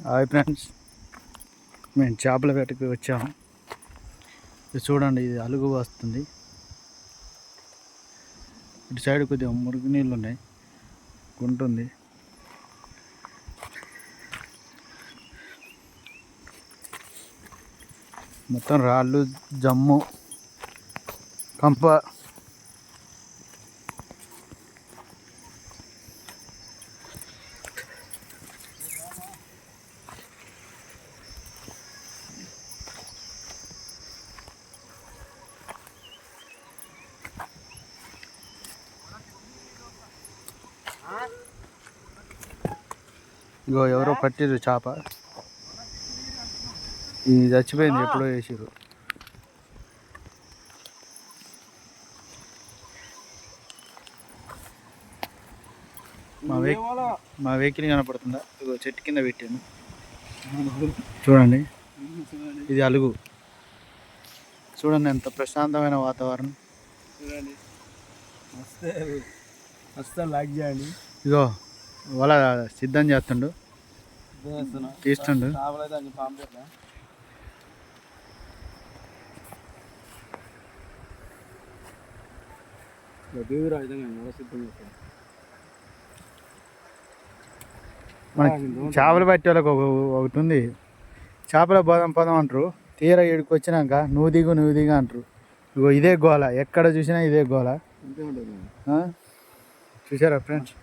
Hi friends, మేము చేపల వేటకి వచ్చాము. ఇది చూడండి, ఇది అలుగు వస్తుంది. ఇటు సైడ్ కొద్దిగా మురుగు నీళ్ళు ఉన్నాయి, గుంటుంది. మొత్తం రాళ్ళు, జమ్ము, కంప. ఇగో ఎవరో పట్టిరు చేప. ఇది చచ్చిపోయింది, ఎప్పుడో వేసిరు. మా వెహికల్ కనపడుతుందా? ఇగో చెట్టు కింద పెట్టాను చూడండి. ఇది అలుగు. చూడండి ఎంత ప్రశాంతమైన వాతావరణం. ఇగో వల సిద్ధం చేస్తుండు, తీస్తుండు. మనకి చేపలు పట్టే వాళ్ళకి ఒకటి ఉంది, చేపల పదం పదం అంటారు. తీర ఏడుకు వచ్చినాక నువ్వు దిగు అంటారు. ఇగో ఇదే గోల, ఎక్కడ చూసినా ఇదే గోల. చూసారా ఫ్రెండ్స్?